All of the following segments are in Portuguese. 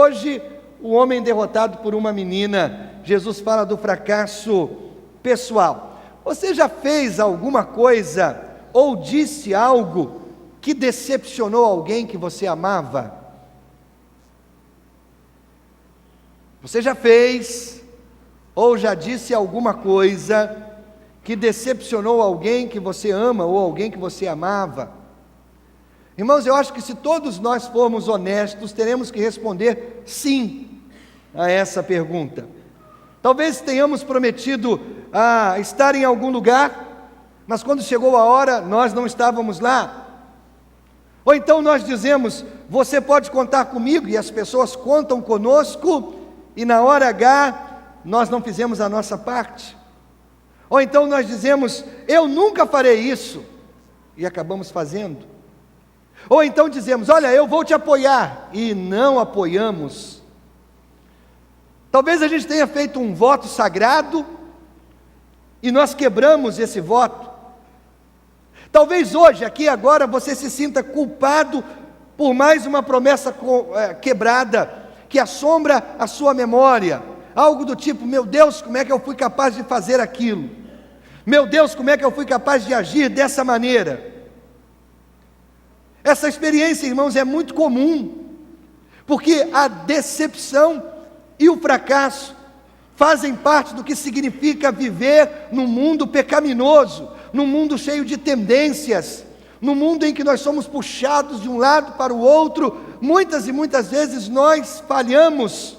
hoje, o homem derrotado por uma menina. Jesus fala do fracasso pessoal. Você já fez alguma coisa ou disse algo que decepcionou alguém que você amava? Você já fez ou já disse alguma coisa que decepcionou alguém que você ama ou alguém que você amava? Irmãos, eu acho que se todos nós formos honestos, teremos que responder sim a essa pergunta. Talvez tenhamos prometido estar em algum lugar, mas quando chegou a hora, nós não estávamos lá. Ou então nós dizemos, você pode contar comigo, e as pessoas contam conosco, e na hora H, nós não fizemos a nossa parte. Ou então nós dizemos, eu nunca farei isso, e acabamos fazendo. Ou então dizemos, olha, eu vou te apoiar, e não apoiamos. Talvez a gente tenha feito um voto sagrado, e nós quebramos esse voto. Talvez hoje, aqui agora, você se sinta culpado por mais uma promessa quebrada, que assombra a sua memória. Algo do tipo, meu Deus, como é que eu fui capaz de fazer aquilo? Meu Deus, como é que eu fui capaz de agir dessa maneira? Essa experiência, irmãos, é muito comum, porque a decepção e o fracasso fazem parte do que significa viver num mundo pecaminoso, num mundo cheio de tendências, num mundo em que nós somos puxados de um lado para o outro. Muitas e muitas vezes nós falhamos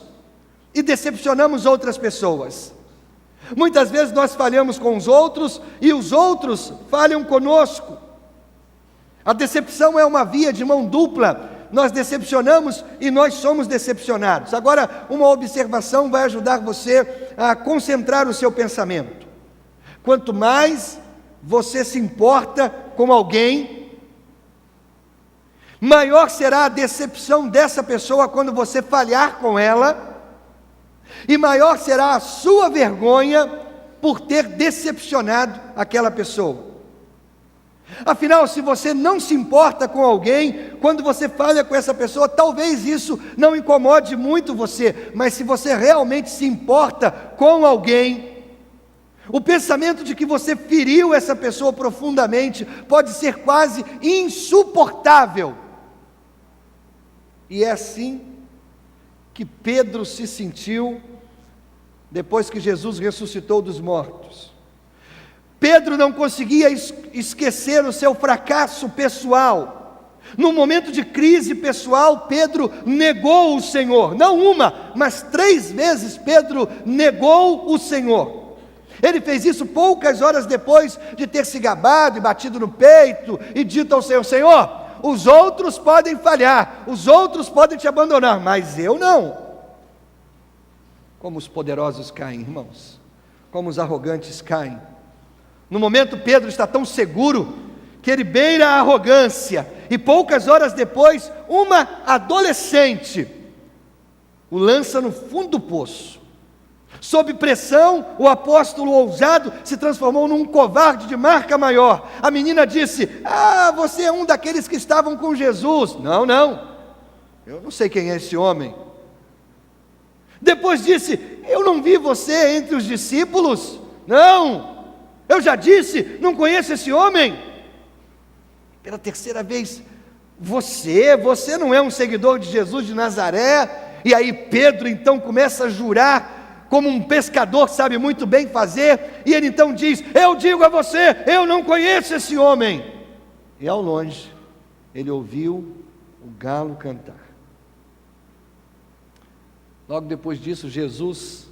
e decepcionamos outras pessoas. Muitas vezes nós falhamos com os outros e os outros falham conosco. A decepção é uma via de mão dupla. Nós decepcionamos e nós somos decepcionados. Agora, uma observação vai ajudar você a concentrar o seu pensamento. Quanto mais você se importa com alguém, maior será a decepção dessa pessoa quando você falhar com ela, e maior será a sua vergonha por ter decepcionado aquela pessoa. Afinal, se você não se importa com alguém, quando você falha com essa pessoa, talvez isso não incomode muito você, mas se você realmente se importa com alguém, o pensamento de que você feriu essa pessoa profundamente pode ser quase insuportável. E é assim que Pedro se sentiu depois que Jesus ressuscitou dos mortos. Pedro não conseguia esquecer o seu fracasso pessoal. No momento de crise pessoal, Pedro negou o Senhor. Não uma, mas 3 vezes Pedro negou o Senhor. Ele fez isso poucas horas depois de ter se gabado e batido no peito e dito ao Senhor, Senhor, os outros podem falhar, os outros podem te abandonar, mas eu não. Como os poderosos caem, irmãos, como os arrogantes caem. No momento Pedro está tão seguro, que ele beira a arrogância, e poucas horas depois, uma adolescente o lança no fundo do poço. Sob pressão, o apóstolo ousado se transformou num covarde de marca maior. A menina disse, você é um daqueles que estavam com Jesus. Não, eu não sei quem é esse homem. Depois disse, eu não vi você entre os discípulos. Não, eu já disse, não conheço esse homem. Pela 3ª vez, você não é um seguidor de Jesus de Nazaré? E aí Pedro então começa a jurar, como um pescador sabe muito bem fazer, e ele então diz, eu digo a você, eu não conheço esse homem. E ao longe, ele ouviu o galo cantar. Logo depois disso, Jesus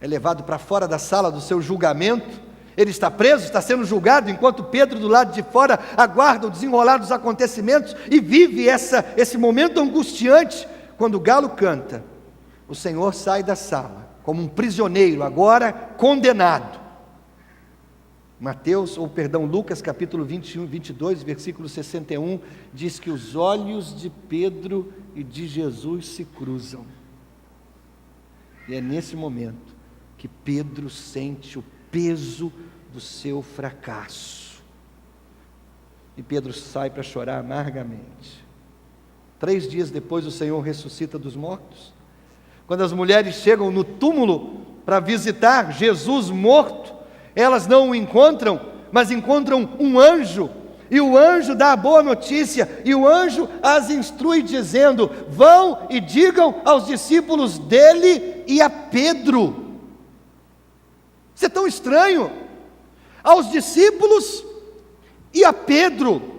é levado para fora da sala do seu julgamento. Ele está preso, está sendo julgado, enquanto Pedro do lado de fora aguarda o desenrolar dos acontecimentos e vive esse momento angustiante. Quando o galo canta, o Senhor sai da sala como um prisioneiro, agora condenado. Lucas capítulo 21, 22, versículo 61, diz que os olhos de Pedro e de Jesus se cruzam. E é nesse momento que Pedro sente o peso do seu fracasso. E Pedro sai para chorar amargamente. 3 dias depois o Senhor ressuscita dos mortos. Quando as mulheres chegam no túmulo para visitar Jesus morto, elas não o encontram, mas encontram um anjo, e o anjo dá a boa notícia, e o anjo as instrui dizendo: vão e digam aos discípulos dele e a Pedro. Isso é tão estranho, aos discípulos e a Pedro.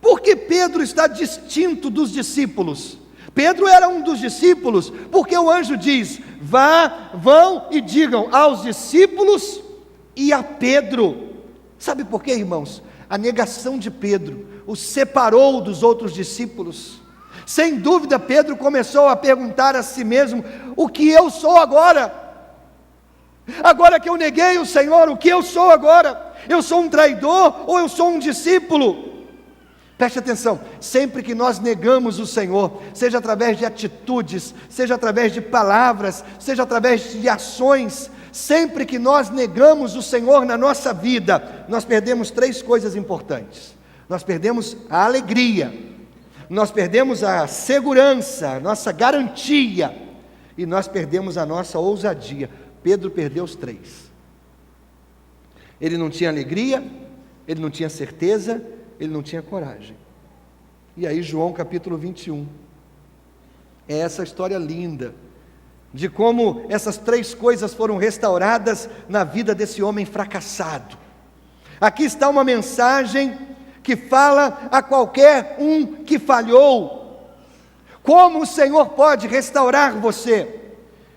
Por que Pedro está distinto dos discípulos? Pedro era um dos discípulos, porque o anjo diz: vão e digam aos discípulos e a Pedro. Sabe por quê, irmãos? A negação de Pedro o separou dos outros discípulos. Sem dúvida, Pedro começou a perguntar a si mesmo: o que eu sou agora? Agora que eu neguei o Senhor, o que eu sou agora? Eu sou um traidor ou eu sou um discípulo? Preste atenção, sempre que nós negamos o Senhor, seja através de atitudes, seja através de palavras, seja através de ações, sempre que nós negamos o Senhor na nossa vida, nós perdemos 3 coisas importantes. Nós perdemos a alegria, nós perdemos a segurança, a nossa garantia, e nós perdemos a nossa ousadia. Pedro perdeu os 3. Ele não tinha alegria, ele não tinha certeza, ele não tinha coragem. E aí João capítulo 21, é essa história linda, de como essas 3 coisas foram restauradas na vida desse homem fracassado. Aqui está uma mensagem que fala a qualquer um que falhou, como o Senhor pode restaurar você,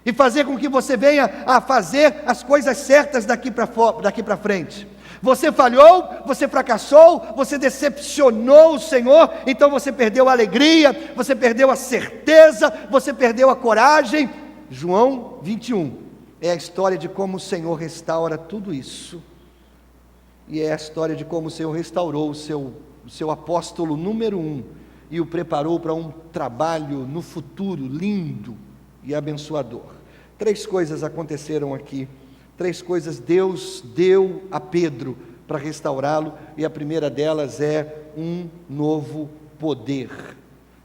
e fazer com que você venha a fazer as coisas certas daqui para frente. Você falhou, você fracassou, você decepcionou o Senhor, então você perdeu a alegria, você perdeu a certeza, você perdeu a coragem. João 21 é a história de como o Senhor restaura tudo isso, e é a história de como o Senhor restaurou o seu apóstolo número 1, e o preparou para um trabalho no futuro lindo e abençoador. 3 coisas aconteceram aqui, 3 coisas Deus deu a Pedro para restaurá-lo, e a primeira delas é um novo poder.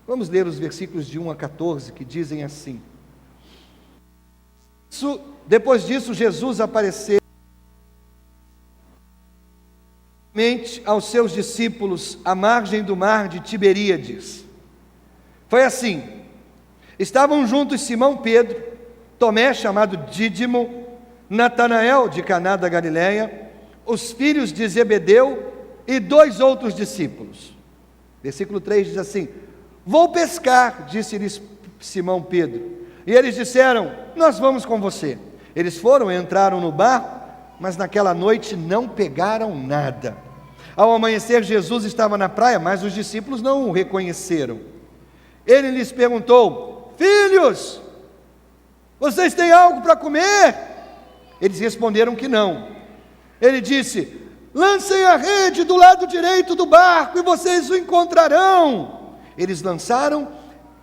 Vamos ler os versículos de 1 a 14, que dizem assim: depois disso, Jesus apareceu aos seus discípulos à margem do mar de Tiberíades. Foi assim: estavam juntos Simão Pedro, Tomé, chamado Dídimo, Natanael de Caná da Galileia, os filhos de Zebedeu e 2 outros discípulos. Versículo 3 diz assim: vou pescar, disse-lhes Simão Pedro. E eles disseram: nós vamos com você. Eles foram, entraram no barco, mas naquela noite não pegaram nada. Ao amanhecer, Jesus estava na praia, mas os discípulos não o reconheceram. Ele lhes perguntou: filhos, vocês têm algo para comer? Eles responderam que não. Ele disse: lancem a rede do lado direito do barco e vocês o encontrarão. Eles lançaram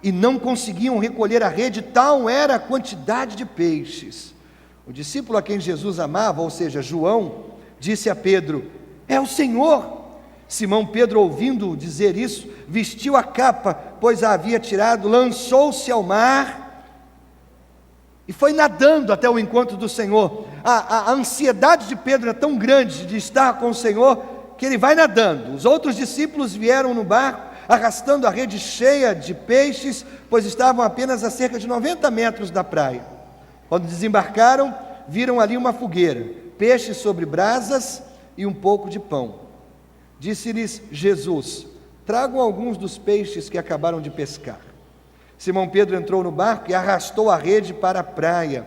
e não conseguiam recolher a rede, tal era a quantidade de peixes. O discípulo a quem Jesus amava, ou seja, João, disse a Pedro: é o Senhor. Simão Pedro, ouvindo dizer isso, vestiu a capa, pois a havia tirado, lançou-se ao mar e foi nadando até o encontro do Senhor. A ansiedade de Pedro é tão grande de estar com o Senhor, que ele vai nadando. Os outros discípulos vieram no barco, arrastando a rede cheia de peixes, pois estavam apenas a cerca de 90 metros da praia. Quando desembarcaram, viram ali uma fogueira, peixes sobre brasas e um pouco de pão. Disse-lhes Jesus: tragam alguns dos peixes que acabaram de pescar. Simão Pedro entrou no barco e arrastou a rede para a praia.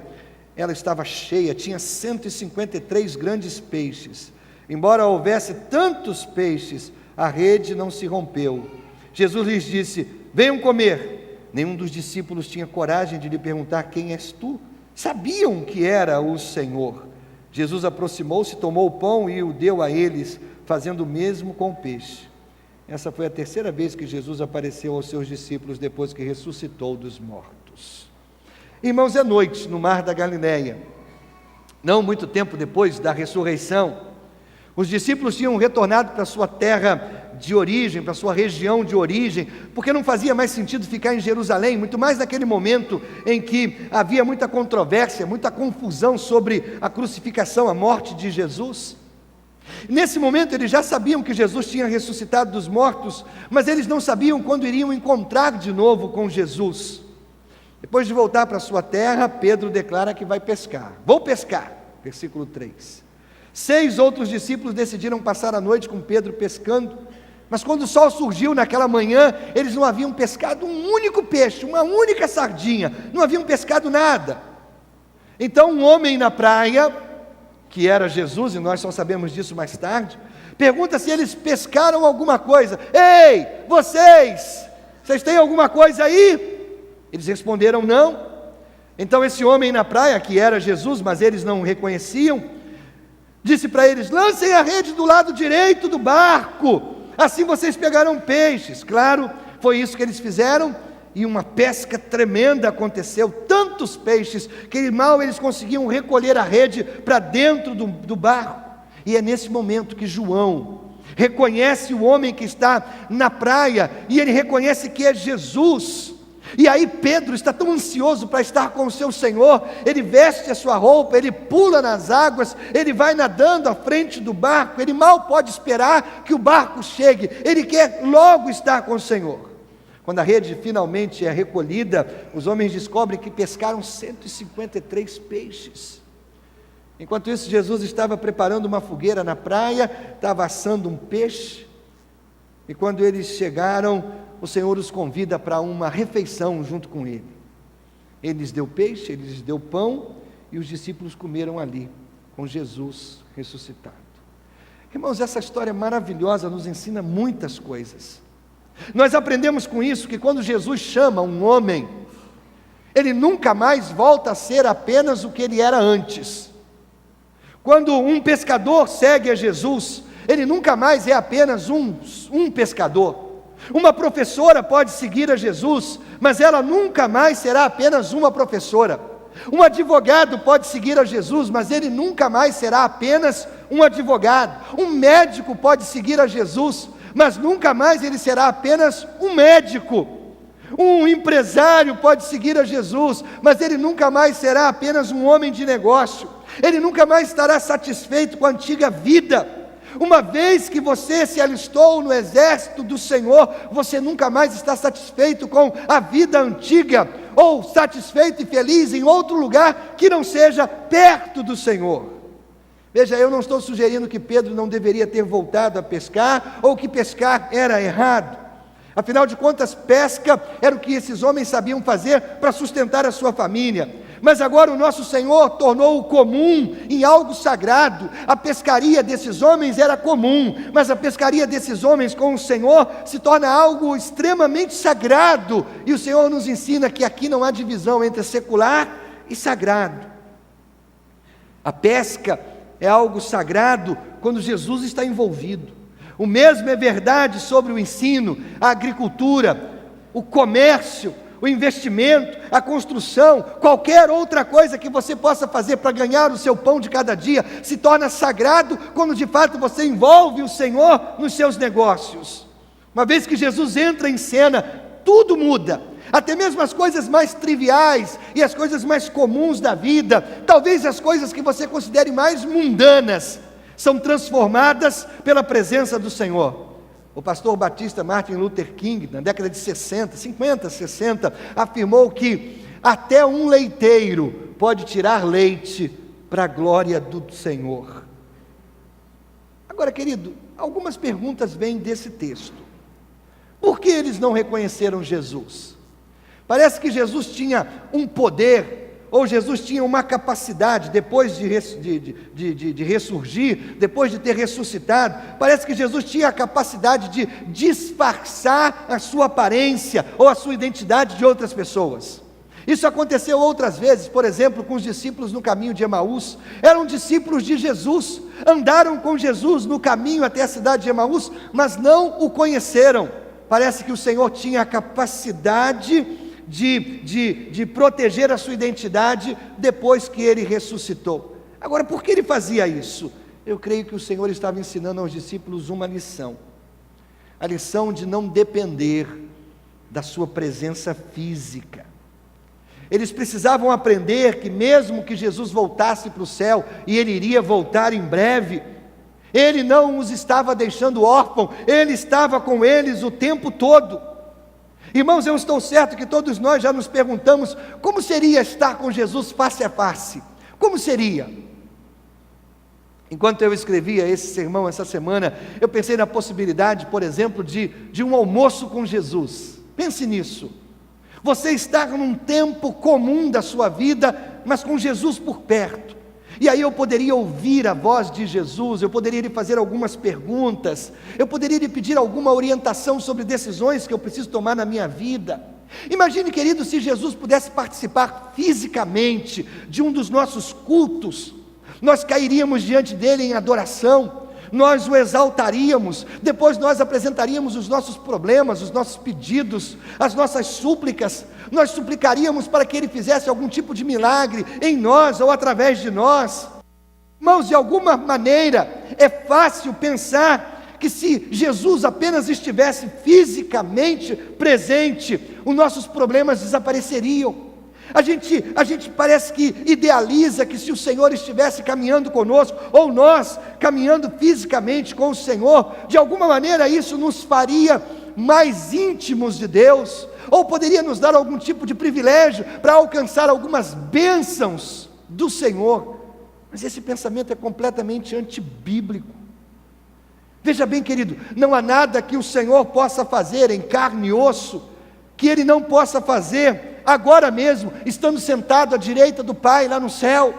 Ela estava cheia, tinha 153 grandes peixes. Embora houvesse tantos peixes, a rede não se rompeu. Jesus lhes disse: venham comer. Nenhum dos discípulos tinha coragem de lhe perguntar: quem és tu? Sabiam que era o Senhor. Jesus aproximou-se, tomou o pão e o deu a eles, fazendo o mesmo com o peixe. Essa foi a 3ª vez que Jesus apareceu aos seus discípulos depois que ressuscitou dos mortos. Irmãos, é noite no mar da Galileia. Não muito tempo depois da ressurreição, os discípulos tinham retornado para sua terra de origem, para a sua região de origem, porque não fazia mais sentido ficar em Jerusalém, muito mais naquele momento em que havia muita controvérsia, muita confusão sobre a crucificação, a morte de Jesus. Nesse momento eles já sabiam que Jesus tinha ressuscitado dos mortos, mas eles não sabiam quando iriam encontrar de novo com Jesus. Depois de voltar para a sua terra, Pedro declara que vai pescar. Vou pescar, versículo 3. 6 outros discípulos decidiram passar a noite com Pedro pescando, mas quando o sol surgiu naquela manhã, eles não haviam pescado um único peixe, uma única sardinha, não haviam pescado nada. Então um homem na praia, que era Jesus, e nós só sabemos disso mais tarde, pergunta se eles pescaram alguma coisa. Ei, vocês têm alguma coisa aí? Eles responderam não. Então esse homem na praia, que era Jesus, mas eles não o reconheciam, disse para eles: lancem a rede do lado direito do barco, assim vocês pegarão peixes. Claro, foi isso que eles fizeram, e uma pesca tremenda aconteceu, tantos peixes, que mal eles conseguiam recolher a rede para dentro do barco. E é nesse momento que João reconhece o homem que está na praia, e ele reconhece que é Jesus. E aí Pedro está tão ansioso para estar com o seu Senhor, ele veste a sua roupa, ele pula nas águas, ele vai nadando à frente do barco, ele mal pode esperar que o barco chegue, ele quer logo estar com o Senhor. Quando a rede finalmente é recolhida, os homens descobrem que pescaram 153 peixes. Enquanto isso, Jesus estava preparando uma fogueira na praia, estava assando um peixe, e quando eles chegaram, o Senhor os convida para uma refeição junto com Ele. Ele lhes deu peixe, Ele lhes deu pão, e os discípulos comeram ali, com Jesus ressuscitado. Irmãos, essa história maravilhosa nos ensina muitas coisas. Nós aprendemos com isso que quando Jesus chama um homem, ele nunca mais volta a ser apenas o que ele era antes. Quando um pescador segue a Jesus, ele nunca mais é apenas um pescador. Uma professora pode seguir a Jesus, mas ela nunca mais será apenas uma professora. Um advogado pode seguir a Jesus, mas ele nunca mais será apenas um advogado. Um médico pode seguir a Jesus, mas nunca mais ele será apenas um médico. Um empresário pode seguir a Jesus, mas ele nunca mais será apenas um homem de negócio. Ele nunca mais estará satisfeito com a antiga vida. Uma vez que você se alistou no exército do Senhor, você nunca mais está satisfeito com a vida antiga, ou satisfeito e feliz em outro lugar que não seja perto do Senhor. Veja, eu não estou sugerindo que Pedro não deveria ter voltado a pescar, ou que pescar era errado. Afinal de contas, pesca era o que esses homens sabiam fazer para sustentar a sua família. Mas agora o nosso Senhor tornou o comum em algo sagrado. A pescaria desses homens era comum, mas a pescaria desses homens com o Senhor se torna algo extremamente sagrado. E o Senhor nos ensina que aqui não há divisão entre secular e sagrado. A pesca é algo sagrado quando Jesus está envolvido. O mesmo é verdade sobre o ensino, a agricultura, o comércio, o investimento, a construção, qualquer outra coisa que você possa fazer para ganhar o seu pão de cada dia, se torna sagrado quando de fato você envolve o Senhor nos seus negócios. Uma vez que Jesus entra em cena, tudo muda, até mesmo as coisas mais triviais e as coisas mais comuns da vida, talvez as coisas que você considere mais mundanas, são transformadas pela presença do Senhor. O pastor batista Martin Luther King, na década de 50, 60, afirmou que até um leiteiro pode tirar leite para a glória do Senhor. Agora, querido, algumas perguntas vêm desse texto. Por que eles não reconheceram Jesus? Parece que Jesus tinha um poder, ou Jesus tinha uma capacidade, depois de ressurgir, depois de ter ressuscitado, parece que Jesus tinha a capacidade de disfarçar a sua aparência, ou a sua identidade de outras pessoas. Isso aconteceu outras vezes, por exemplo, com os discípulos no caminho de Emaús. Eram discípulos de Jesus, andaram com Jesus no caminho até a cidade de Emaús, mas não o conheceram. Parece que o Senhor tinha a capacidade de proteger a sua identidade depois que ele ressuscitou. Agora, por que ele fazia isso? Eu creio que o Senhor estava ensinando aos discípulos uma lição. a lição de não depender da sua presença física. Eles precisavam aprender que mesmo que Jesus voltasse para o céu, e Ele iria voltar em breve, Ele não os estava deixando órfãos, Ele estava com eles o tempo todo. Irmãos, eu estou certo que todos nós já nos perguntamos, como seria estar com Jesus face a face? Como seria? Enquanto eu escrevia esse sermão essa semana, eu pensei na possibilidade, por exemplo, de um almoço com Jesus. Pense nisso. Você está num tempo comum da sua vida, mas com Jesus por perto. E aí eu poderia ouvir a voz de Jesus, eu poderia lhe fazer algumas perguntas, eu poderia lhe pedir alguma orientação sobre decisões que eu preciso tomar na minha vida. Imagine, querido, se Jesus pudesse participar fisicamente de um dos nossos cultos, nós cairíamos diante dele em adoração, nós o exaltaríamos, depois nós apresentaríamos os nossos problemas, os nossos pedidos, as nossas súplicas, nós suplicaríamos para que Ele fizesse algum tipo de milagre em nós ou através de nós. Irmãos, de alguma maneira, é fácil pensar que se Jesus apenas estivesse fisicamente presente, os nossos problemas desapareceriam. A gente parece que idealiza que se o Senhor estivesse caminhando conosco, ou nós caminhando fisicamente com o Senhor, de alguma maneira isso nos faria mais íntimos de Deus, ou poderia nos dar algum tipo de privilégio para alcançar algumas bênçãos do Senhor. Mas esse pensamento é completamente antibíblico. Veja bem, querido, não há nada que o Senhor possa fazer em carne e osso, que Ele não possa fazer agora mesmo, estando sentado à direita do Pai lá no céu.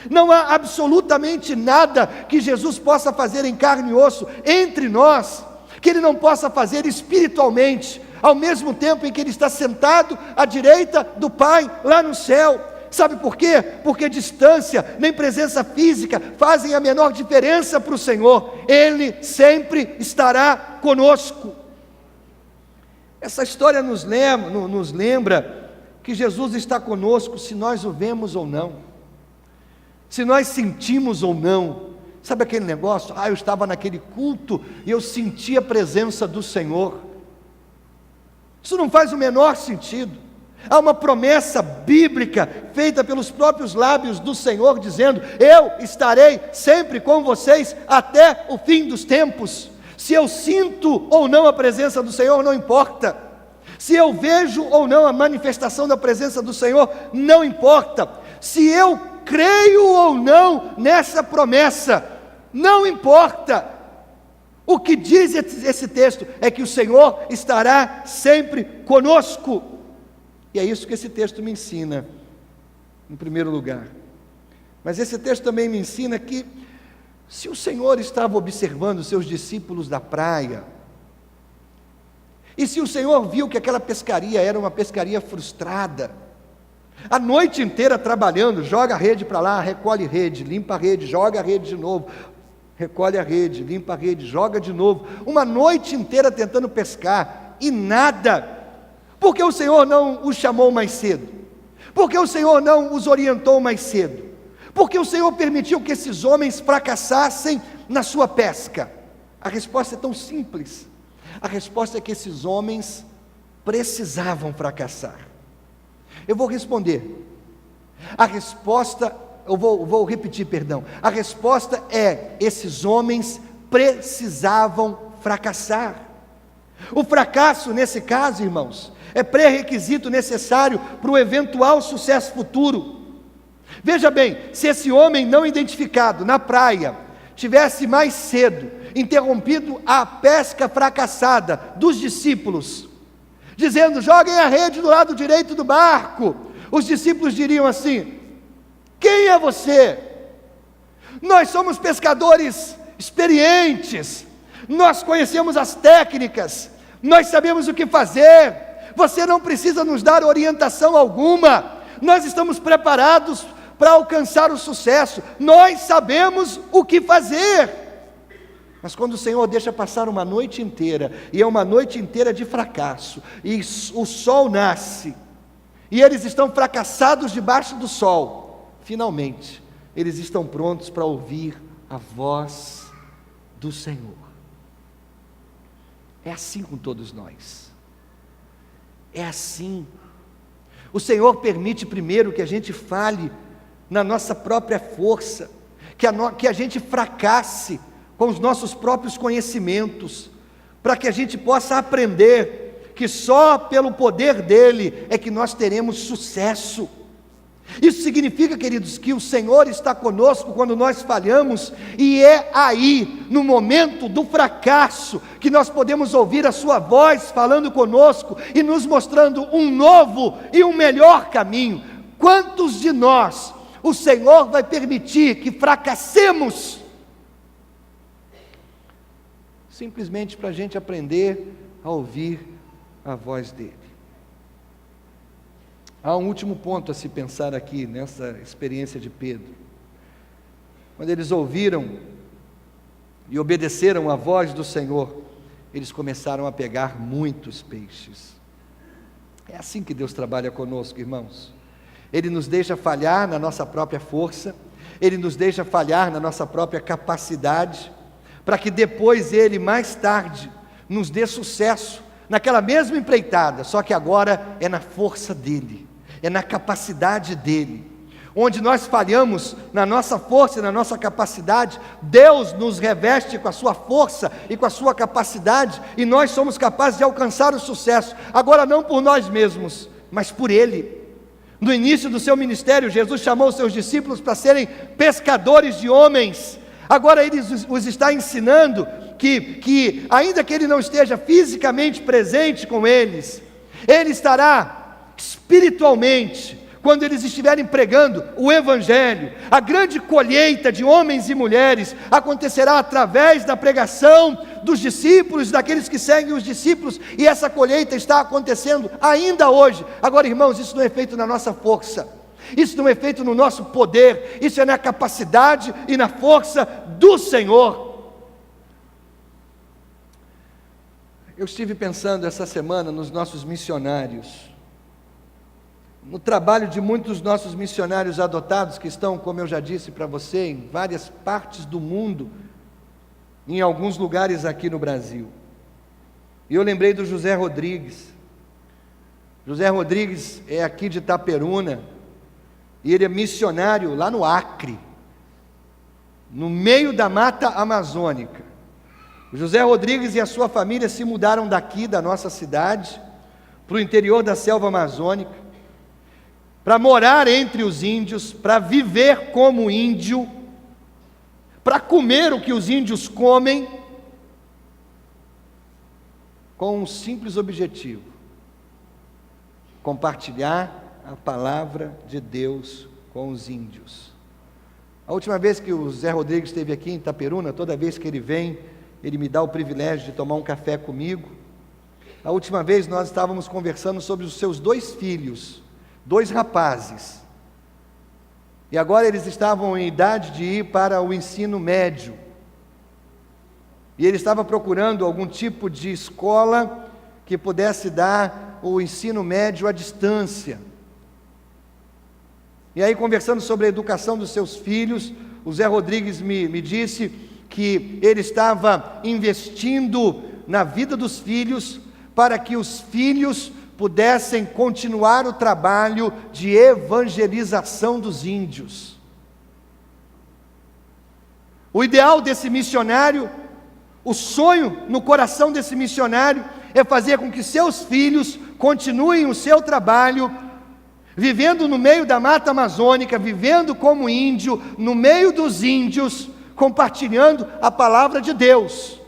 Não há absolutamente nada que Jesus possa fazer em carne e osso entre nós, que Ele não possa fazer espiritualmente, ao mesmo tempo em que Ele está sentado à direita do Pai lá no céu. Sabe por quê? Porque distância nem presença física fazem a menor diferença para o Senhor. Ele sempre estará conosco. Essa história nos lembra que Jesus está conosco se nós o vemos ou não, se nós sentimos ou não. Sabe aquele negócio? Eu estava naquele culto e eu senti a presença do Senhor. Isso não faz o menor sentido. Há uma promessa bíblica feita pelos próprios lábios do Senhor, dizendo: eu estarei sempre com vocês até o fim dos tempos. Se eu sinto ou não a presença do Senhor, não importa. Se eu vejo ou não a manifestação da presença do Senhor, não importa. Se eu creio ou não nessa promessa, não importa. O que diz esse texto é que o Senhor estará sempre conosco. E é isso que esse texto me ensina, em primeiro lugar. Mas esse texto também me ensina que, se o Senhor estava observando os seus discípulos da praia, e se o Senhor viu que aquela pescaria era uma pescaria frustrada, a noite inteira trabalhando, joga a rede para lá, recolhe rede, limpa a rede, joga a rede de novo, recolhe a rede, limpa a rede, joga de novo, uma noite inteira tentando pescar, e nada. Por que o Senhor não os chamou mais cedo? Por que o Senhor não os orientou mais cedo? Por que o Senhor permitiu que esses homens fracassassem na sua pesca? A resposta é tão simples. A resposta é que esses homens precisavam fracassar. Eu vou responder. A resposta, vou repetir, perdão. A resposta é: esses homens precisavam fracassar. O fracasso, nesse caso, irmãos, é pré-requisito necessário para o eventual sucesso futuro. Veja bem, se esse homem não identificado na praia tivesse mais cedo interrompido a pesca fracassada dos discípulos, dizendo: joguem a rede do lado direito do barco, os discípulos diriam assim: quem é você? Nós somos pescadores experientes, nós conhecemos as técnicas, nós sabemos o que fazer, você não precisa nos dar orientação alguma, nós estamos preparados para alcançar o sucesso, nós sabemos o que fazer. Mas quando o Senhor deixa passar uma noite inteira, e é uma noite inteira de fracasso, e o sol nasce, e eles estão fracassados debaixo do sol, finalmente, eles estão prontos para ouvir a voz do Senhor. É assim com todos nós. É assim. O Senhor permite primeiro que a gente fale na nossa própria força, que a gente fracasse com os nossos próprios conhecimentos, para que a gente possa aprender que só pelo poder dEle é que nós teremos sucesso. Isso significa, queridos, que o Senhor está conosco quando nós falhamos, e é aí, no momento do fracasso, que nós podemos ouvir a sua voz falando conosco e nos mostrando um novo e um melhor caminho. Quantos de nós o Senhor vai permitir que fracassemos, simplesmente para a gente aprender a ouvir a voz dEle? Há um último ponto a se pensar aqui, nessa experiência de Pedro. Quando eles ouviram e obedeceram à voz do Senhor, eles começaram a pegar muitos peixes. É assim que Deus trabalha conosco, irmãos. Ele nos deixa falhar na nossa própria força, Ele nos deixa falhar na nossa própria capacidade, para que depois Ele, mais tarde, nos dê sucesso naquela mesma empreitada, só que agora é na força dEle, é na capacidade dEle. Onde nós falhamos na nossa força e na nossa capacidade, Deus nos reveste com a sua força e com a sua capacidade, e nós somos capazes de alcançar o sucesso, agora não por nós mesmos, mas por Ele. No início do seu ministério, Jesus chamou os seus discípulos para serem pescadores de homens. Agora Ele os está ensinando que ainda que Ele não esteja fisicamente presente com eles, Ele estará espiritualmente, quando eles estiverem pregando o Evangelho. A grande colheita de homens e mulheres acontecerá através da pregação dos discípulos, daqueles que seguem os discípulos, e essa colheita está acontecendo ainda hoje. Agora, irmãos, isso não é feito na nossa força, isso não é feito no nosso poder, isso é na capacidade e na força do Senhor. Eu estive pensando essa semana nos nossos missionários, no trabalho de muitos dos nossos missionários adotados, que estão, como eu já disse para você, em várias partes do mundo, em alguns lugares aqui no Brasil. E eu lembrei do José Rodrigues. José Rodrigues é aqui de Itaperuna, e ele é missionário lá no Acre, no meio da mata amazônica. O José Rodrigues e a sua família se mudaram daqui, da nossa cidade, para o interior da selva amazônica, para morar entre os índios, para viver como índio, para comer o que os índios comem, com um simples objetivo: compartilhar a palavra de Deus com os índios. A última vez que o Zé Rodrigues esteve aqui em Itaperuna, toda vez que ele vem, ele me dá o privilégio de tomar um café comigo. A última vez nós estávamos conversando sobre os seus 2 filhos, 2 rapazes, e agora eles estavam em idade de ir para o ensino médio, e ele estava procurando algum tipo de escola que pudesse dar o ensino médio à distância. E aí, conversando sobre a educação dos seus filhos, o Zé Rodrigues me disse que ele estava investindo na vida dos filhos, para que os filhos pudessem continuar o trabalho de evangelização dos índios. O ideal desse missionário, o sonho no coração desse missionário, é fazer com que seus filhos continuem o seu trabalho, vivendo no meio da mata amazônica, vivendo como índio, no meio dos índios, compartilhando a palavra de Deus.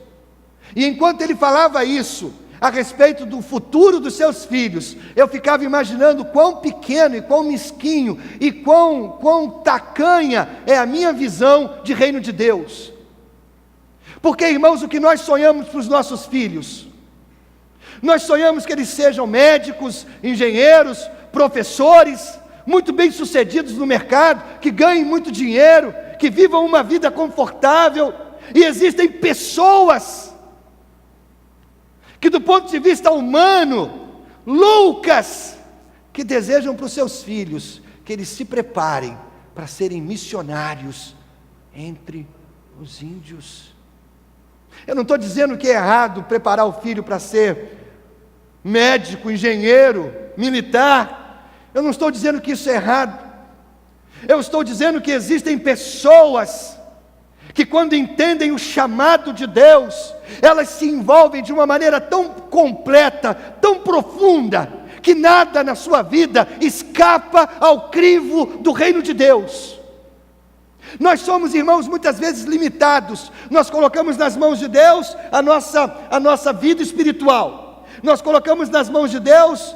E enquanto ele falava isso a respeito do futuro dos seus filhos, eu ficava imaginando quão pequeno e quão mesquinho e quão tacanha é a minha visão de reino de Deus. Porque, irmãos, o que nós sonhamos para os nossos filhos? Nós sonhamos que eles sejam médicos, engenheiros, professores, muito bem sucedidos no mercado, que ganhem muito dinheiro, que vivam uma vida confortável. E existem pessoas que, do ponto de vista humano, loucas, que desejam para os seus filhos que eles se preparem para serem missionários entre os índios. Eu não estou dizendo que é errado preparar o filho para ser médico, engenheiro, militar. Eu não estou dizendo que isso é errado. Eu estou dizendo que existem pessoas que, quando entendem o chamado de Deus, elas se envolvem de uma maneira tão completa, tão profunda, que nada na sua vida escapa ao crivo do reino de Deus. Nós somos, irmãos, muitas vezes limitados. Nós colocamos nas mãos de Deus a nossa vida espiritual. Nós colocamos nas mãos de Deus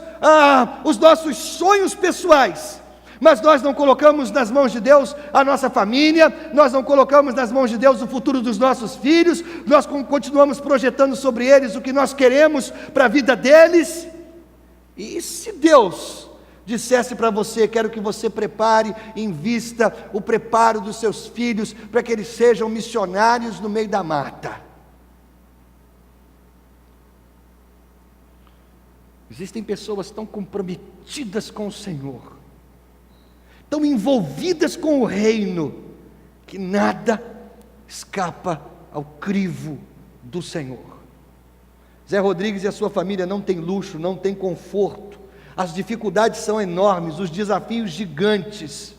os nossos sonhos pessoais. Mas nós não colocamos nas mãos de Deus a nossa família, nós não colocamos nas mãos de Deus o futuro dos nossos filhos, nós continuamos projetando sobre eles o que nós queremos para a vida deles. E se Deus dissesse para você: quero que você prepare, invista o preparo dos seus filhos para que eles sejam missionários no meio da mata. Existem pessoas tão comprometidas com o Senhor, tão envolvidas com o reino, que nada escapa ao crivo do Senhor. Zé Rodrigues e a sua família não têm luxo, não têm conforto, as dificuldades são enormes, os desafios gigantes.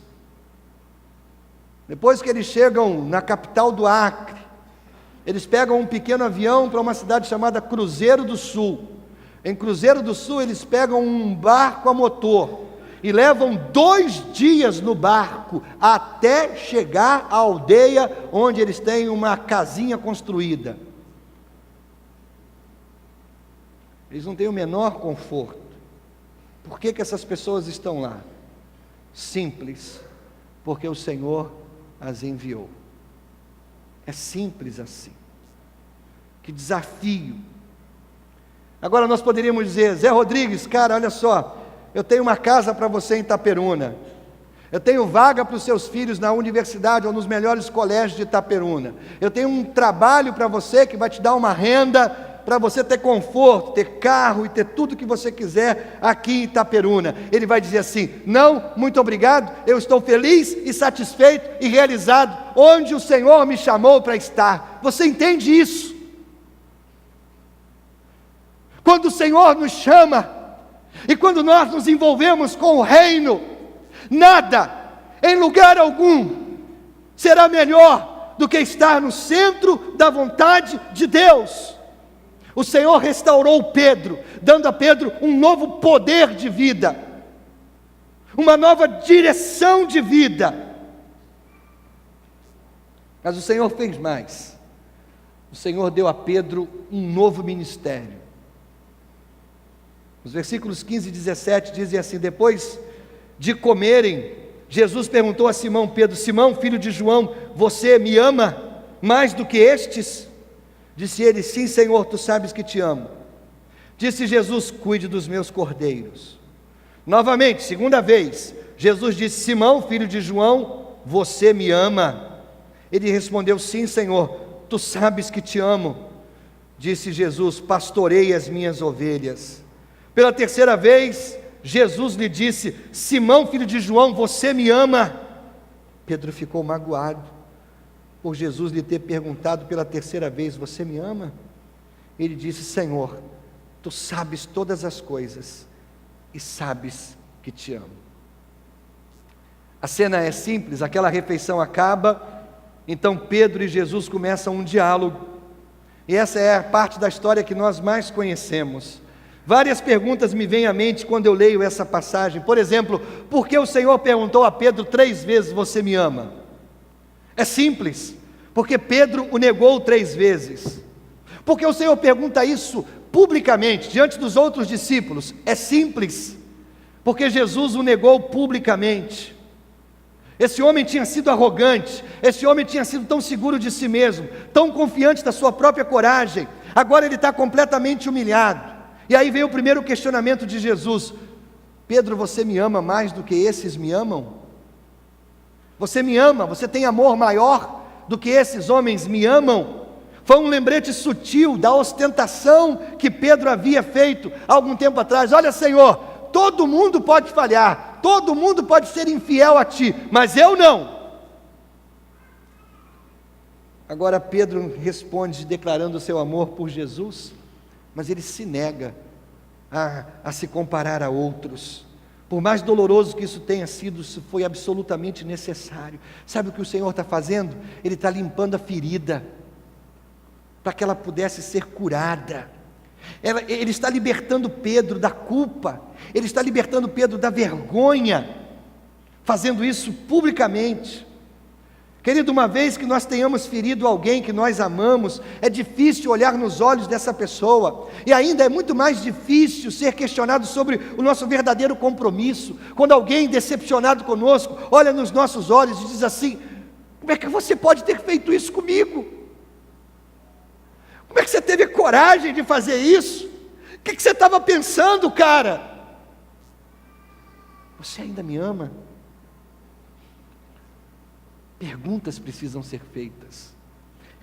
Depois que eles chegam na capital do Acre, eles pegam um pequeno avião para uma cidade chamada Cruzeiro do Sul. Em Cruzeiro do Sul eles pegam um barco a motor e levam 2 dias no barco até chegar à aldeia onde eles têm uma casinha construída. Eles não têm o menor conforto. Por que essas pessoas estão lá? Simples, porque o Senhor as enviou. É simples assim. Que desafio. Agora nós poderíamos dizer: Zé Rodrigues, cara, olha só, eu tenho uma casa para você em Itaperuna, eu tenho vaga para os seus filhos na universidade ou nos melhores colégios de Itaperuna, eu tenho um trabalho para você que vai te dar uma renda para você ter conforto, ter carro e ter tudo que você quiser aqui em Itaperuna. Ele vai dizer assim: não, muito obrigado, eu estou feliz e satisfeito e realizado onde o Senhor me chamou para estar. Você entende isso? Quando o Senhor nos chama, e quando nós nos envolvemos com o reino, nada, em lugar algum, será melhor do que estar no centro da vontade de Deus. O Senhor restaurou Pedro, dando a Pedro um novo poder de vida, uma nova direção de vida. Mas o Senhor fez mais. O Senhor deu a Pedro um novo ministério. Os versículos 15 e 17 dizem assim: depois de comerem, Jesus perguntou a Simão Pedro: Simão, filho de João, você me ama mais do que estes? Disse ele: sim, Senhor, tu sabes que te amo. Disse Jesus: cuide dos meus cordeiros. Novamente, segunda vez, Jesus disse: Simão, filho de João, você me ama? Ele respondeu: sim, Senhor, tu sabes que te amo. Disse Jesus: pastorei as minhas ovelhas. Pela terceira vez, Jesus lhe disse: Simão, filho de João, você me ama? Pedro ficou magoado por Jesus lhe ter perguntado pela terceira vez: você me ama? Ele disse: Senhor, tu sabes todas as coisas e sabes que te amo. A cena é simples, aquela refeição acaba, então Pedro e Jesus começam um diálogo, e essa é a parte da história que nós mais conhecemos. Várias perguntas me vêm à mente quando eu leio essa passagem. Por exemplo, por que o Senhor perguntou a Pedro 3 vezes: você me ama? É simples, porque Pedro o negou 3 vezes. Porque o Senhor pergunta isso publicamente, diante dos outros discípulos? É simples, porque Jesus o negou publicamente. Esse homem tinha sido arrogante, esse homem tinha sido tão seguro de si mesmo, tão confiante da sua própria coragem. Agora ele está completamente humilhado. E aí veio o primeiro questionamento de Jesus: Pedro, você me ama mais do que esses me amam? Você me ama? Você tem amor maior do que esses homens me amam? Foi um lembrete sutil da ostentação que Pedro havia feito há algum tempo atrás. Olha, Senhor, todo mundo pode falhar, todo mundo pode ser infiel a Ti, mas eu não. Agora Pedro responde declarando o seu amor por Jesus, mas ele se nega a se comparar a outros. Por mais doloroso que isso tenha sido, isso foi absolutamente necessário. Sabe o que o Senhor está fazendo? Ele está limpando a ferida, para que ela pudesse ser curada. Ele está libertando Pedro da culpa, ele está libertando Pedro da vergonha, fazendo isso publicamente. Querido, uma vez que nós tenhamos ferido alguém que nós amamos, é difícil olhar nos olhos dessa pessoa, e ainda é muito mais difícil ser questionado sobre o nosso verdadeiro compromisso, quando alguém decepcionado conosco, olha nos nossos olhos e diz assim: como é que você pode ter feito isso comigo? Como é que você teve coragem de fazer isso? O que você estava pensando, cara? Você ainda me ama? Perguntas precisam ser feitas,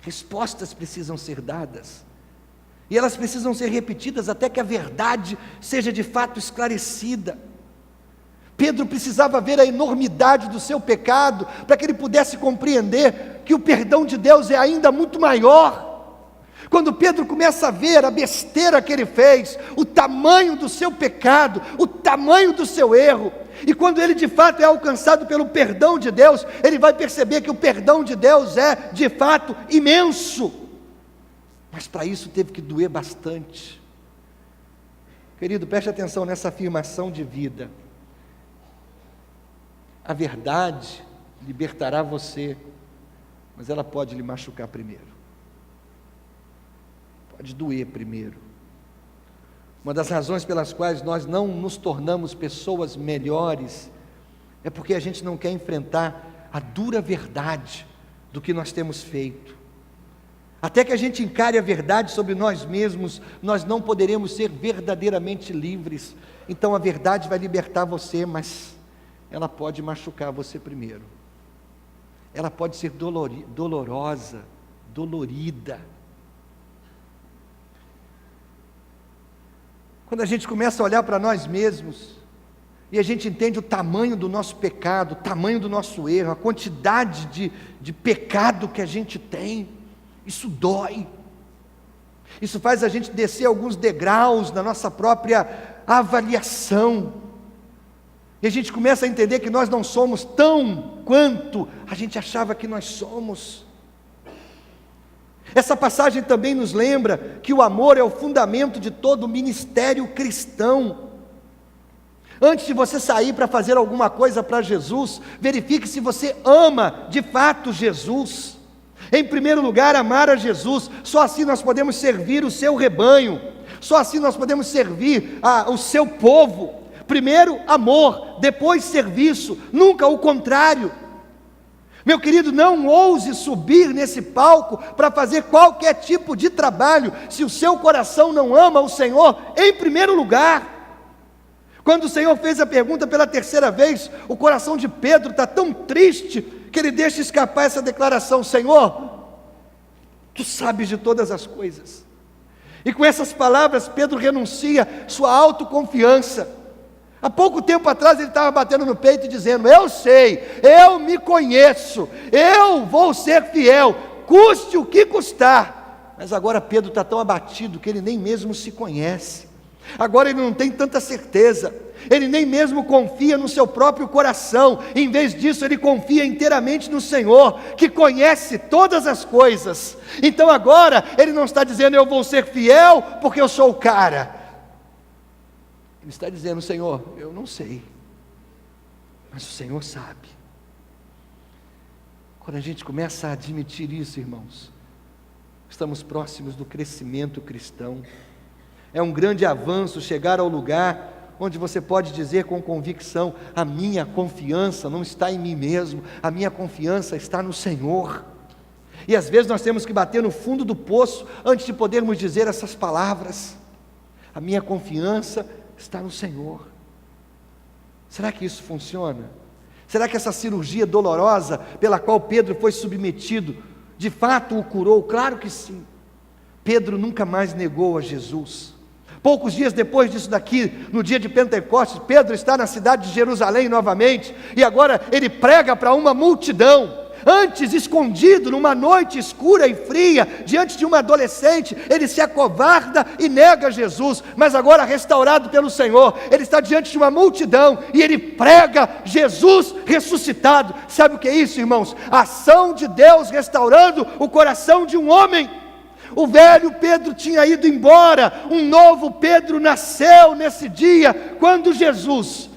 respostas precisam ser dadas, e elas precisam ser repetidas até que a verdade seja de fato esclarecida. Pedro precisava ver a enormidade do seu pecado, para que ele pudesse compreender que o perdão de Deus é ainda muito maior. Quando Pedro começa a ver a besteira que ele fez, o tamanho do seu pecado, o tamanho do seu erro, e quando ele de fato é alcançado pelo perdão de Deus, ele vai perceber que o perdão de Deus é de fato imenso, mas para isso teve que doer bastante. Querido, preste atenção nessa afirmação de vida: a verdade libertará você, mas ela pode lhe machucar primeiro, pode doer primeiro. Uma das razões pelas quais nós não nos tornamos pessoas melhores é porque a gente não quer enfrentar a dura verdade do que nós temos feito. Até que a gente encare a verdade sobre nós mesmos, nós não poderemos ser verdadeiramente livres. Então a verdade vai libertar você, mas ela pode machucar você primeiro. Ela pode ser dolorosa, dolorida. Quando a gente começa a olhar para nós mesmos, e a gente entende o tamanho do nosso pecado, o tamanho do nosso erro, a quantidade de pecado que a gente tem, isso dói. Isso faz a gente descer alguns degraus na nossa própria avaliação, e a gente começa a entender que nós não somos tão quanto a gente achava que nós somos. Essa passagem também nos lembra que o amor é o fundamento de todo o ministério cristão. Antes de você sair para fazer alguma coisa para Jesus, verifique se você ama de fato Jesus. Em primeiro lugar, amar a Jesus. Só assim nós podemos servir o seu rebanho, só assim nós podemos servir o seu povo. Primeiro amor, depois serviço, nunca o contrário. Meu querido, não ouse subir nesse palco para fazer qualquer tipo de trabalho, se o seu coração não ama o Senhor em primeiro lugar. Quando o Senhor fez a pergunta pela terceira vez, o coração de Pedro está tão triste, que ele deixa escapar essa declaração: Senhor, Tu sabes de todas as coisas. E com essas palavras, Pedro renuncia sua autoconfiança. Há pouco tempo atrás ele estava batendo no peito e dizendo: eu sei, eu me conheço, eu vou ser fiel, custe o que custar. Mas agora Pedro está tão abatido que ele nem mesmo se conhece. Agora ele não tem tanta certeza, ele nem mesmo confia no seu próprio coração. Em vez disso, ele confia inteiramente no Senhor, que conhece todas as coisas. Então agora ele não está dizendo: eu vou ser fiel porque eu sou o cara. Ele está dizendo: Senhor, eu não sei, mas o Senhor sabe. Quando a gente começa a admitir isso, irmãos, estamos próximos do crescimento cristão. É um grande avanço chegar ao lugar onde você pode dizer com convicção: a minha confiança não está em mim mesmo, a minha confiança está no Senhor. E às vezes nós temos que bater no fundo do poço antes de podermos dizer essas palavras: a minha confiança está no Senhor. Será que isso funciona? Será que essa cirurgia dolorosa pela qual Pedro foi submetido, de fato o curou? Claro que sim. Pedro nunca mais negou a Jesus. Poucos dias depois disso daqui, no dia de Pentecostes, Pedro está na cidade de Jerusalém novamente, e agora ele prega para uma multidão. Antes, escondido numa noite escura e fria, diante de uma adolescente, ele se acovarda e nega Jesus. Mas agora, restaurado pelo Senhor, ele está diante de uma multidão e ele prega Jesus ressuscitado. Sabe o que é isso, irmãos? A ação de Deus restaurando o coração de um homem. O velho Pedro tinha ido embora, um novo Pedro nasceu nesse dia, quando Jesus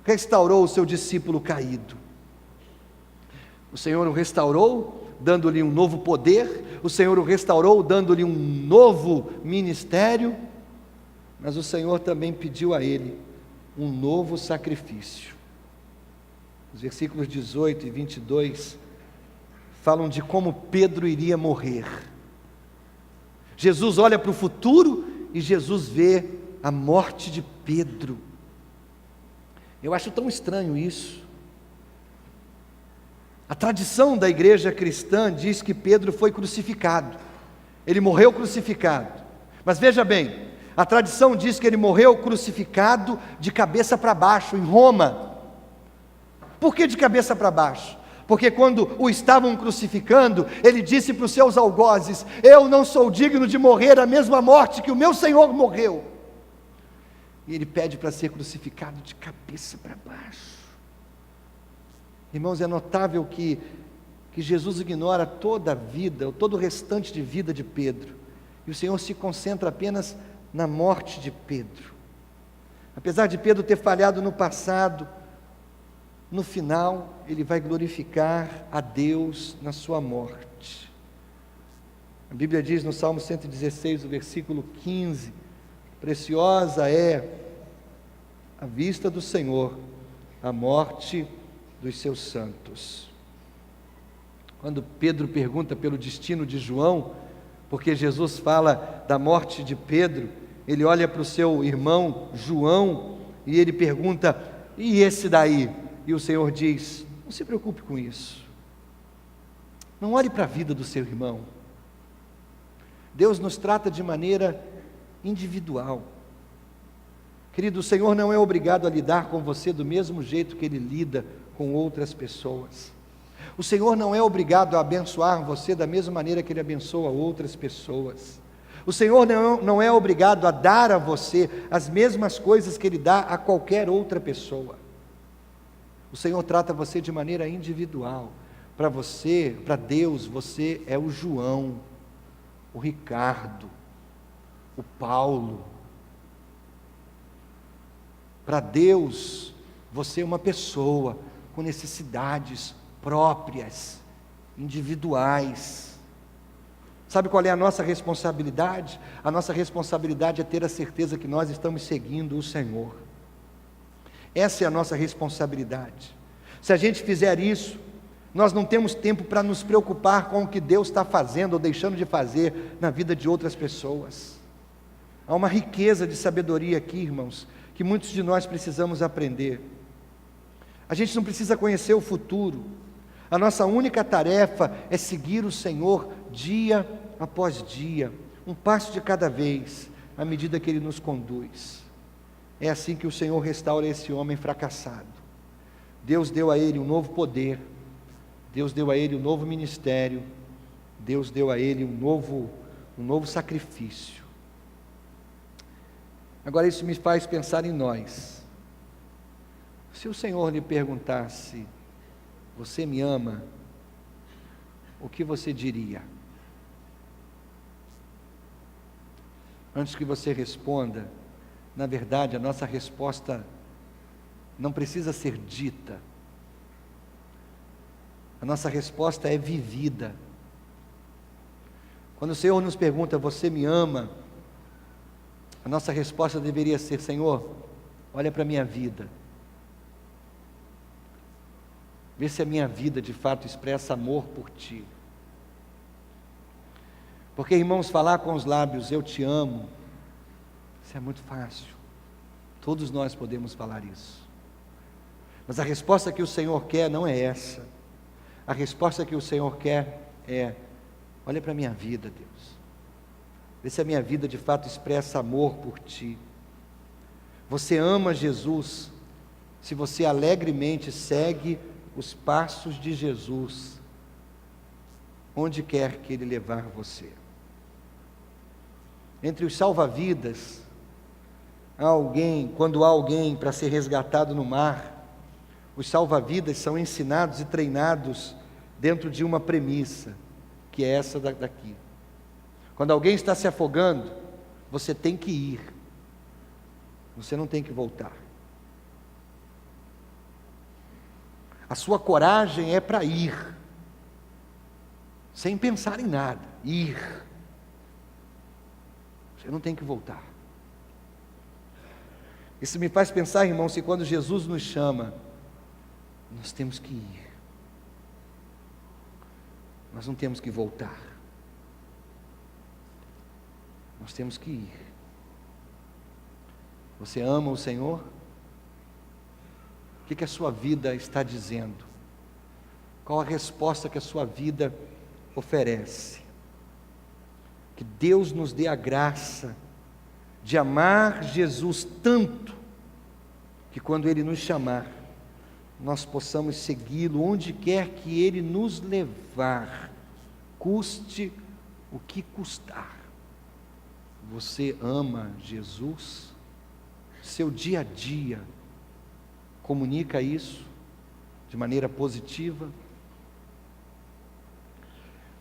restaurou o seu discípulo caído. O Senhor o restaurou, dando-lhe um novo poder, o Senhor o restaurou, dando-lhe um novo ministério, mas o Senhor também pediu a ele um novo sacrifício. Os versículos 18 e 22 falam de como Pedro iria morrer. Jesus olha para o futuro e Jesus vê a morte de Pedro. Eu acho tão estranho isso. A tradição da igreja cristã diz que Pedro foi crucificado. Ele morreu crucificado. Mas veja bem, a tradição diz que ele morreu crucificado de cabeça para baixo, em Roma. Por que de cabeça para baixo? Porque quando o estavam crucificando, ele disse para os seus algozes: eu não sou digno de morrer a mesma morte que o meu Senhor morreu. E ele pede para ser crucificado de cabeça para baixo. Irmãos, é notável que Jesus ignora toda a vida, todo o restante de vida de Pedro, e o Senhor se concentra apenas na morte de Pedro. Apesar de Pedro ter falhado no passado, no final ele vai glorificar a Deus na sua morte. A Bíblia diz no Salmo 116, o versículo 15: preciosa é à vista do Senhor a morte dos seus santos. Quando Pedro pergunta pelo destino de João, porque Jesus fala da morte de Pedro, ele olha para o seu irmão João e ele pergunta: e esse daí? E o Senhor diz: não se preocupe com isso, não olhe para a vida do seu irmão. Deus nos trata de maneira individual. Querido, o Senhor não é obrigado a lidar com você do mesmo jeito que Ele lida com outras pessoas. O Senhor não é obrigado a abençoar você da mesma maneira que Ele abençoa outras pessoas. O Senhor não é obrigado a dar a você as mesmas coisas que Ele dá a qualquer outra pessoa. O Senhor trata você de maneira individual. Para você, para Deus, você é o João, o Ricardo, o Paulo. Para Deus, você é uma pessoa com necessidades próprias, individuais. Sabe qual é a nossa responsabilidade? A nossa responsabilidade é ter a certeza que nós estamos seguindo o Senhor. Essa é a nossa responsabilidade. Se a gente fizer isso, nós não temos tempo para nos preocupar com o que Deus está fazendo ou deixando de fazer na vida de outras pessoas. Há uma riqueza de sabedoria aqui, irmãos, que muitos de nós precisamos aprender. A gente não precisa conhecer o futuro. A nossa única tarefa é seguir o Senhor dia após dia, um passo de cada vez, à medida que Ele nos conduz. É assim que o Senhor restaura esse homem fracassado. Deus deu a ele um novo poder, Deus deu a ele um novo ministério, Deus deu a ele um novo sacrifício. Agora isso me faz pensar em nós. Se o Senhor lhe perguntasse: você me ama? O que você diria? Antes que você responda, na verdade, a nossa resposta não precisa ser dita. A nossa resposta é vivida. Quando o Senhor nos pergunta: você me ama? A nossa resposta deveria ser: Senhor, olha para a minha vida. Vê se a minha vida de fato expressa amor por Ti. Porque, irmãos, falar com os lábios eu te amo, isso é muito fácil. Todos nós podemos falar isso. Mas a resposta que o Senhor quer não é essa. A resposta que o Senhor quer é: olha para a minha vida, Deus. Vê se a minha vida de fato expressa amor por Ti. Você ama Jesus se você alegremente segue os passos de Jesus onde quer que Ele levar você. Entre os salva-vidas, quando há alguém para ser resgatado no mar, os salva-vidas são ensinados e treinados dentro de uma premissa, que é essa daqui. Quando alguém está se afogando, você tem que ir, você não tem que voltar. A sua coragem é para ir, sem pensar em nada, ir. Você não tem que voltar. Isso me faz pensar, irmãos, que quando Jesus nos chama, nós temos que ir. Nós não temos que voltar. Nós temos que ir. Você ama o Senhor? O que a sua vida está dizendo? Qual a resposta que a sua vida oferece? Que Deus nos dê a graça de amar Jesus tanto, que quando Ele nos chamar, nós possamos segui-lo onde quer que Ele nos levar, custe o que custar. Você ama Jesus? Seu dia a dia comunica isso de maneira positiva?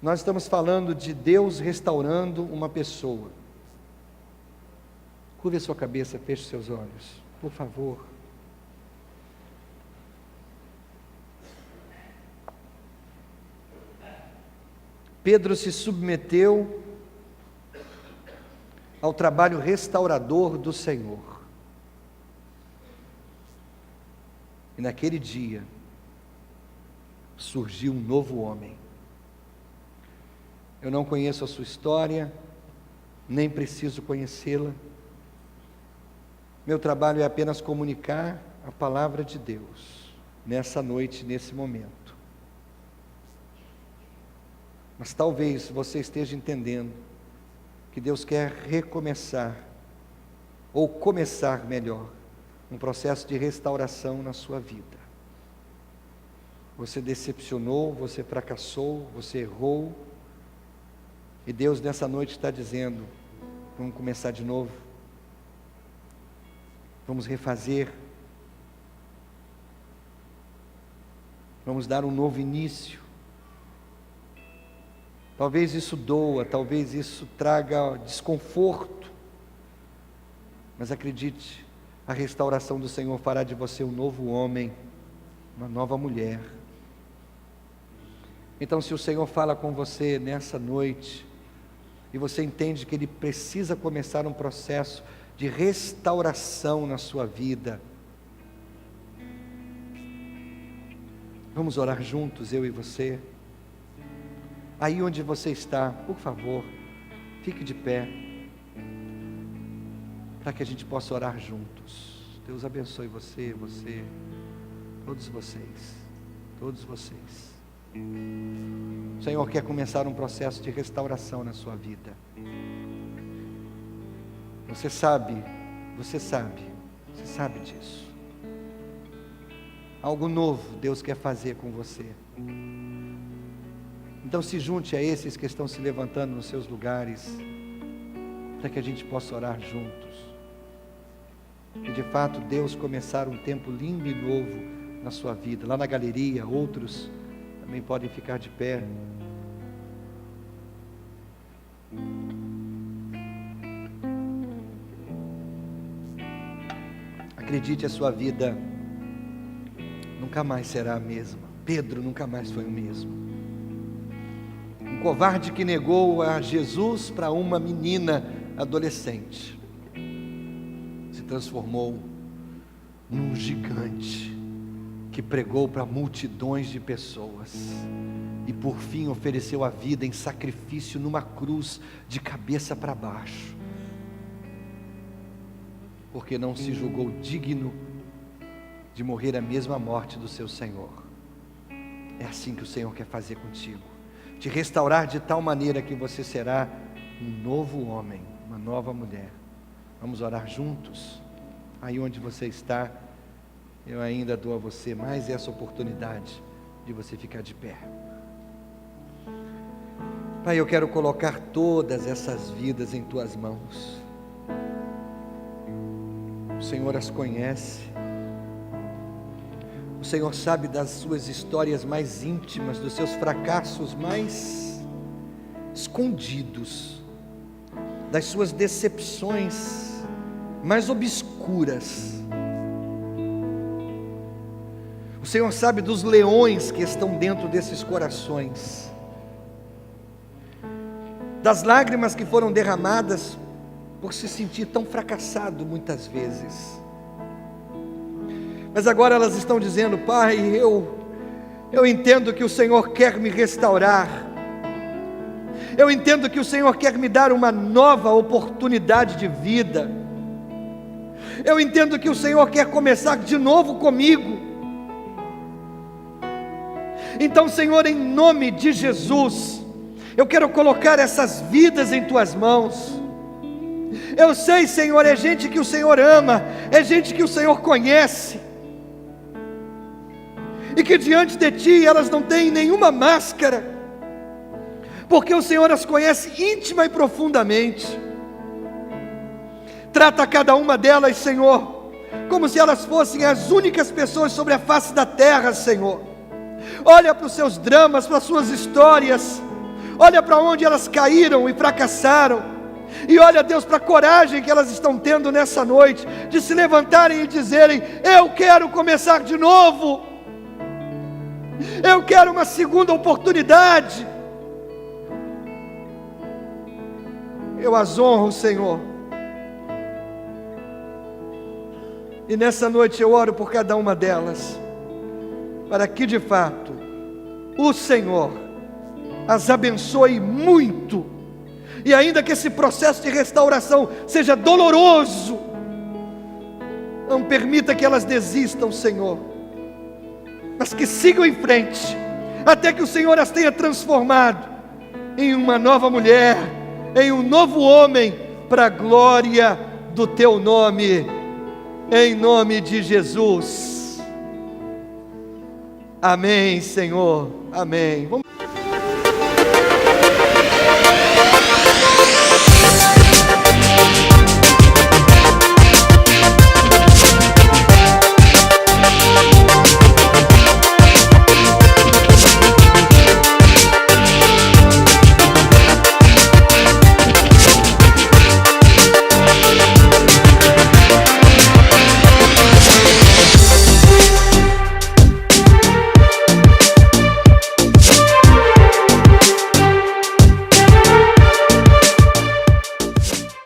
Nós estamos falando de Deus restaurando uma pessoa. Curve a sua cabeça, feche seus olhos, por favor. Pedro se submeteu ao trabalho restaurador do Senhor. E naquele dia surgiu um novo homem. Eu não conheço a sua história, nem preciso conhecê-la. Meu trabalho é apenas comunicar a palavra de Deus, nessa noite, nesse momento. Mas talvez você esteja entendendo que Deus quer recomeçar, ou começar melhor, um processo de restauração na sua vida. Você decepcionou, você fracassou, você errou, e Deus nessa noite está dizendo: vamos começar de novo, vamos refazer, vamos dar um novo início. Talvez isso doa, talvez isso traga desconforto, mas acredite, a restauração do Senhor fará de você um novo homem, uma nova mulher. Então, se o Senhor fala com você nessa noite, e você entende que Ele precisa começar um processo de restauração na sua vida, vamos orar juntos, eu e você. Aí onde você está, por favor, fique de pé, para que a gente possa orar juntos. Deus abençoe você, todos vocês, todos vocês. O Senhor quer começar um processo de restauração na sua vida. Você sabe disso. Algo novo Deus quer fazer com você. Então se junte a esses que estão se levantando nos seus lugares, para que a gente possa orar juntos. E de fato Deus começar um tempo lindo e novo na sua vida. Lá na galeria, outros também podem ficar de pé. Acredite, a sua vida nunca mais será a mesma. Pedro nunca mais foi o mesmo. Um covarde que negou a Jesus para uma menina adolescente se transformou num gigante que pregou para multidões de pessoas e por fim ofereceu a vida em sacrifício numa cruz de cabeça para baixo, porque não se julgou digno de morrer a mesma morte do seu Senhor. É assim que o Senhor quer fazer contigo, te restaurar de tal maneira que você será um novo homem, uma nova mulher. Vamos orar juntos? Aí onde você está, eu ainda dou a você mais essa oportunidade de você ficar de pé. Pai, eu quero colocar todas essas vidas em Tuas mãos. O Senhor as conhece. O Senhor sabe das suas histórias mais íntimas, dos seus fracassos mais escondidos, das suas decepções mais obscuras. O Senhor sabe dos leões que estão dentro desses corações, das lágrimas que foram derramadas por se sentir tão fracassado muitas vezes. Mas agora elas estão dizendo: Pai, eu entendo que o Senhor quer me restaurar, eu entendo que o Senhor quer me dar uma nova oportunidade de vida, eu entendo que o Senhor quer começar de novo comigo. Então, Senhor, em nome de Jesus, eu quero colocar essas vidas em Tuas mãos. Eu sei, Senhor, é gente que o Senhor ama, é gente que o Senhor conhece, e que diante de Ti elas não têm nenhuma máscara, porque o Senhor as conhece íntima e profundamente. Trata cada uma delas, Senhor, como se elas fossem as únicas pessoas sobre a face da terra, Senhor. Olha para os seus dramas, para as suas histórias, olha para onde elas caíram e fracassaram, e olha, Deus, para a coragem que elas estão tendo nessa noite, de se levantarem e dizerem: eu quero começar de novo, eu quero uma segunda oportunidade. Eu as honro, Senhor, e nessa noite eu oro por cada uma delas, para que de fato o Senhor as abençoe muito, e ainda que esse processo de restauração seja doloroso, não permita que elas desistam, Senhor, mas que sigam em frente, até que o Senhor as tenha transformado em uma nova mulher, em um novo homem, para a glória do Teu nome, em nome de Jesus. Amém, Senhor, amém.